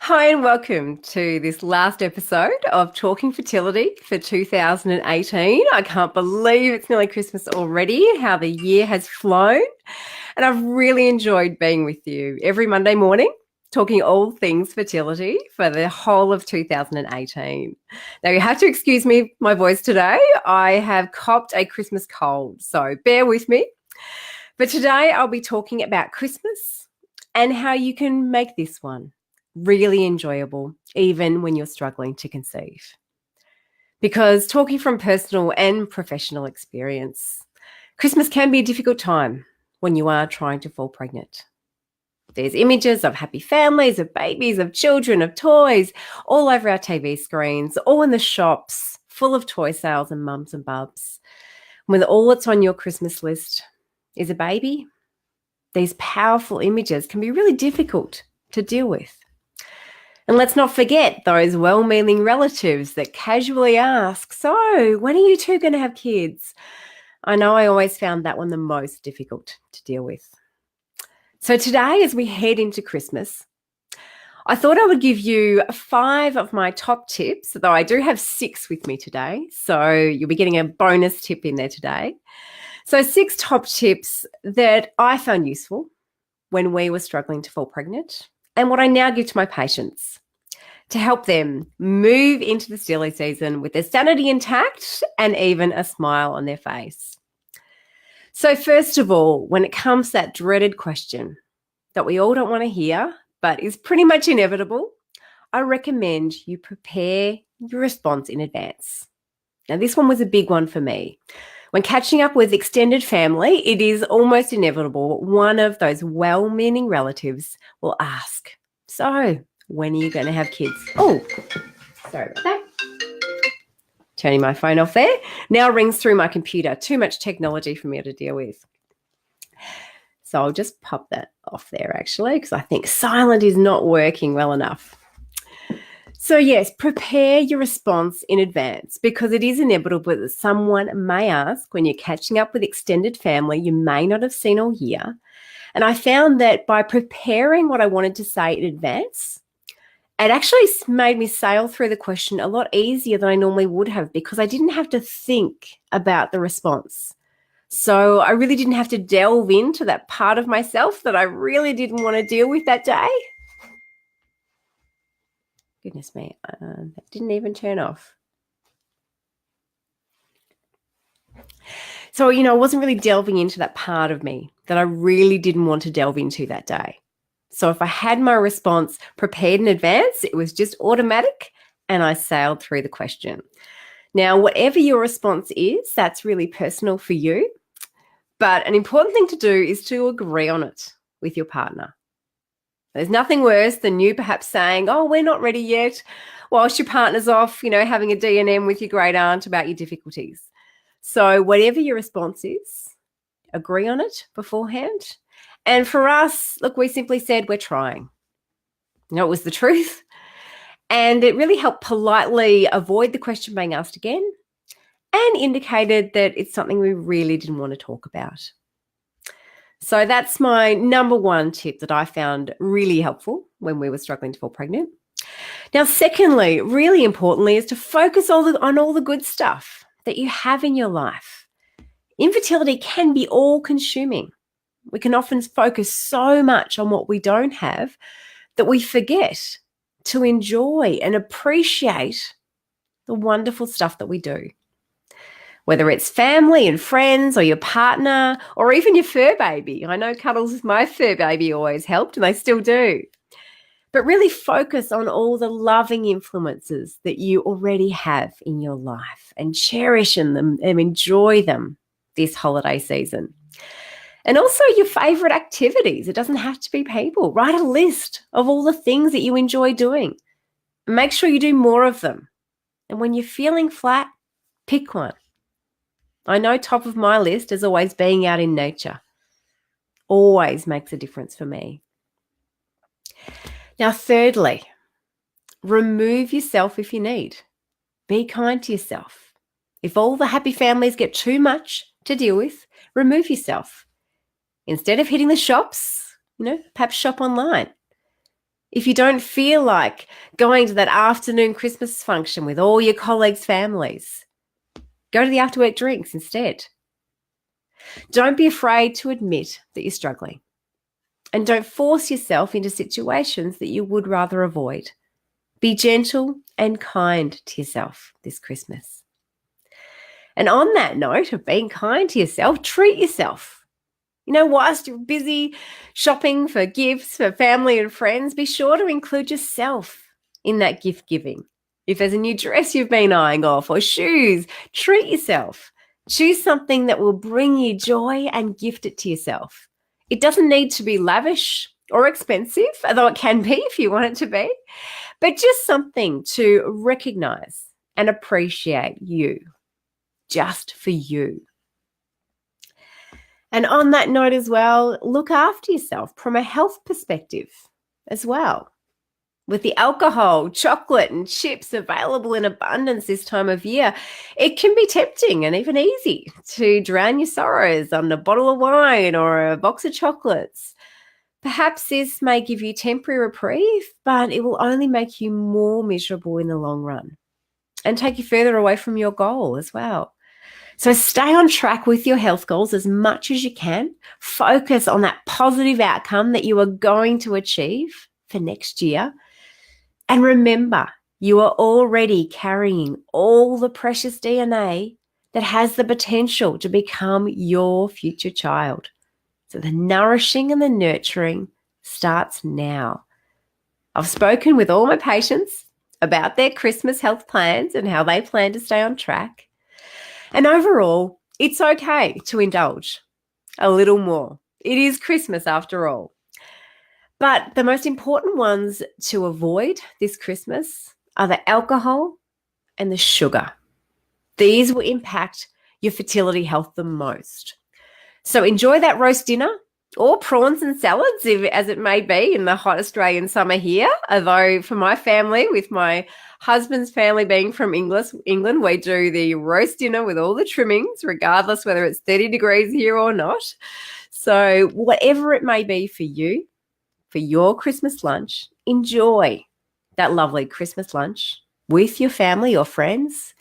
Hi, and welcome to this last episode of Talking Fertility for 2018. I can't believe it's nearly Christmas already, how the year has flown. And I've really enjoyed being with you every Monday morning, talking all things fertility for the whole of 2018. Now, you have to excuse me, my voice today. I have copped a Christmas cold, so bear with me. But today I'll be talking about Christmas and how you can make this one really enjoyable, even when you're struggling to conceive. Because talking from personal and professional experience, Christmas can be a difficult time when you are trying to fall pregnant. There's images of happy families, of babies, of children, of toys, all over our TV screens, all in the shops, full of toy sales and mums and bubs. When all that's on your Christmas list is a baby, these powerful images can be really difficult to deal with. And let's not forget those well-meaning relatives that casually ask, so when are you two going to have kids? I know I always found that one the most difficult to deal with. So today, as we head into Christmas, I thought I would give you 5 of my top tips, though I do have 6 with me today. So you'll be getting a bonus tip in there today. So 6 top tips that I found useful when we were struggling to fall pregnant, and what I now give to my patients to help them move into the silly season with their sanity intact and even a smile on their face. So first of all, when it comes to that dreaded question that we all don't want to hear, but is pretty much inevitable, I recommend you prepare your response in advance. Now, this one was a big one for me. When catching up with extended family, it is almost inevitable one of those well-meaning relatives will ask, so when are you going to have kids? Oh, sorry about that. Turning my phone off there. Now rings through my computer. Too much technology for me to deal with. So I'll just pop that off there actually, because I think silent is not working well enough. So yes, prepare your response in advance because it is inevitable that someone may ask when you're catching up with extended family you may not have seen all year. And I found that by preparing what I wanted to say in advance, it actually made me sail through the question a lot easier than I normally would have because I didn't have to think about the response. So I really didn't have to delve into that part of myself that I really didn't want to deal with that day. Goodness me, that didn't even turn off. So, I wasn't really delving into that part of me that I really didn't want to delve into that day. So if I had my response prepared in advance, it was just automatic and I sailed through the question. Now, whatever your response is, that's really personal for you. But an important thing to do is to agree on it with your partner. There's nothing worse than you perhaps saying, oh, we're not ready yet, whilst your partner's off, having a D&M with your great aunt about your difficulties. So whatever your response is, agree on it beforehand. And for us, look, we simply said we're trying. It was the truth. And it really helped politely avoid the question being asked again and indicated that it's something we really didn't want to talk about. So that's my number 1 tip that I found really helpful when we were struggling to fall pregnant. Now, secondly, really importantly, is to focus on all the good stuff that you have in your life. Infertility can be all-consuming. We can often focus so much on what we don't have that we forget to enjoy and appreciate the wonderful stuff that we do. Whether it's family and friends or your partner or even your fur baby. I know cuddles with my fur baby always helped and they still do. But really focus on all the loving influences that you already have in your life and cherish them and enjoy them this holiday season. And also your favorite activities. It doesn't have to be people. Write a list of all the things that you enjoy doing. Make sure you do more of them. And when you're feeling flat, pick one. I know top of my list is always being out in nature. Always makes a difference for me. Now, thirdly, remove yourself if you need. Be kind to yourself. If all the happy families get too much to deal with, remove yourself. Instead of hitting the shops, perhaps shop online. If you don't feel like going to that afternoon Christmas function with all your colleagues' families, go to the after-work drinks instead. Don't be afraid to admit that you're struggling. And don't force yourself into situations that you would rather avoid. Be gentle and kind to yourself this Christmas. And on that note of being kind to yourself, treat yourself. Whilst you're busy shopping for gifts for family and friends, be sure to include yourself in that gift giving. If there's a new dress you've been eyeing off or shoes, treat yourself. Choose something that will bring you joy and gift it to yourself. It doesn't need to be lavish or expensive, although it can be if you want it to be, but just something to recognize and appreciate you, just for you. And on that note as well, look after yourself from a health perspective as well. With the alcohol, chocolate and chips available in abundance this time of year, it can be tempting and even easy to drown your sorrows on a bottle of wine or a box of chocolates. Perhaps this may give you temporary reprieve, but it will only make you more miserable in the long run and take you further away from your goal as well. So stay on track with your health goals as much as you can. Focus on that positive outcome that you are going to achieve for next year. And remember, you are already carrying all the precious DNA that has the potential to become your future child. So the nourishing and the nurturing starts now. I've spoken with all my patients about their Christmas health plans and how they plan to stay on track. And overall, it's okay to indulge a little more. It is Christmas after all. But the most important ones to avoid this Christmas are the alcohol and the sugar. These will impact your fertility health the most. So enjoy that roast dinner or prawns and salads, as it may be in the hot Australian summer here. Although for my family, with my husband's family being from England, we do the roast dinner with all the trimmings, regardless whether it's 30 degrees here or not. So whatever it may be for you, for your Christmas lunch, enjoy that lovely Christmas lunch with your family or friends,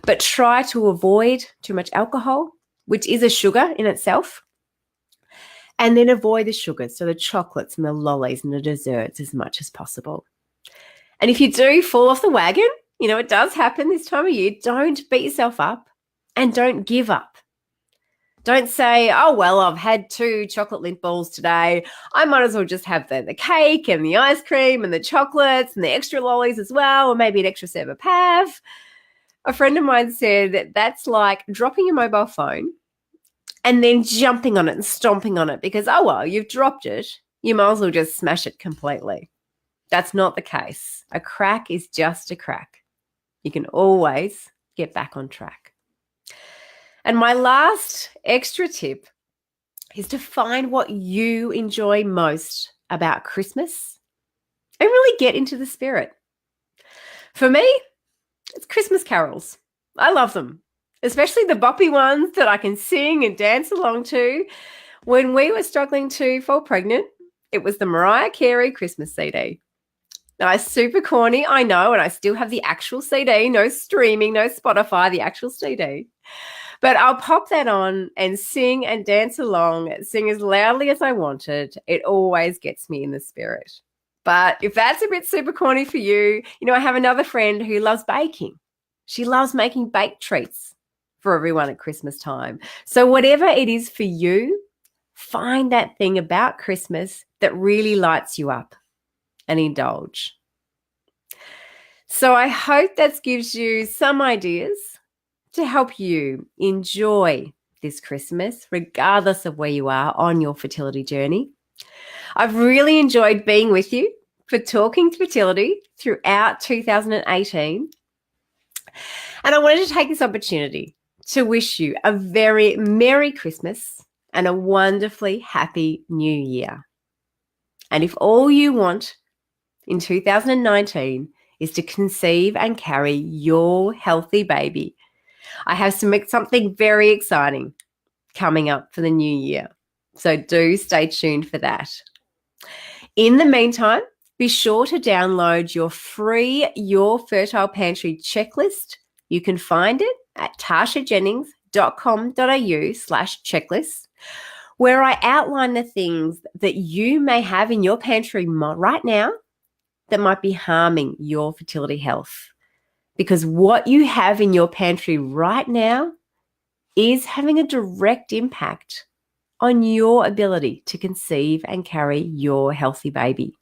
but try to avoid too much alcohol, which is a sugar in itself, and then avoid the sugars, so the chocolates and the lollies and the desserts as much as possible. And if you do fall off the wagon, it does happen this time of year, don't beat yourself up and don't give up. Don't say, oh, well, I've had 2 chocolate lint balls today. I might as well just have the cake and the ice cream and the chocolates and the extra lollies as well, or maybe an extra serve of Pav. A friend of mine said that's like dropping your mobile phone and then jumping on it and stomping on it because, oh, well, you've dropped it. You might as well just smash it completely. That's not the case. A crack is just a crack. You can always get back on track. And my last extra tip is to find what you enjoy most about Christmas and really get into the spirit. For me, it's Christmas carols. I love them, especially the boppy ones that I can sing and dance along to. When we were struggling to fall pregnant, it was the Mariah Carey Christmas CD. Now, it's super corny, I know, and I still have the actual CD, no streaming, no Spotify, the actual CD. But I'll pop that on and sing and dance along, sing as loudly as I wanted. It always gets me in the spirit. But if that's a bit super corny for you, I have another friend who loves baking. She loves making baked treats for everyone at Christmas time. So whatever it is for you, find that thing about Christmas that really lights you up and indulge. So I hope that gives you some ideas to help you enjoy this Christmas, regardless of where you are on your fertility journey. I've really enjoyed being with you for Talking Fertility throughout 2018. And I wanted to take this opportunity to wish you a very Merry Christmas and a wonderfully happy New Year. And if all you want in 2019 is to conceive and carry your healthy baby, I have something very exciting coming up for the new year. So do stay tuned for that. In the meantime, Be sure to download your free Your Fertile Pantry checklist. You can find it at tashajennings.com.au/checklist, where I outline the things that you may have in your pantry right now that might be harming your fertility health. Because what you have in your pantry right now is having a direct impact on your ability to conceive and carry your healthy baby.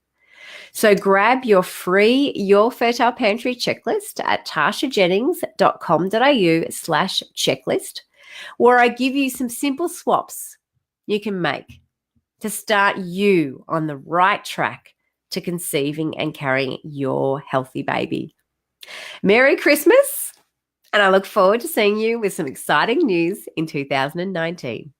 So grab your free Your Fertile Pantry checklist at tashajennings.com.au/checklist, where I give you some simple swaps you can make to start you on the right track to conceiving and carrying your healthy baby. Merry Christmas, and I look forward to seeing you with some exciting news in 2019.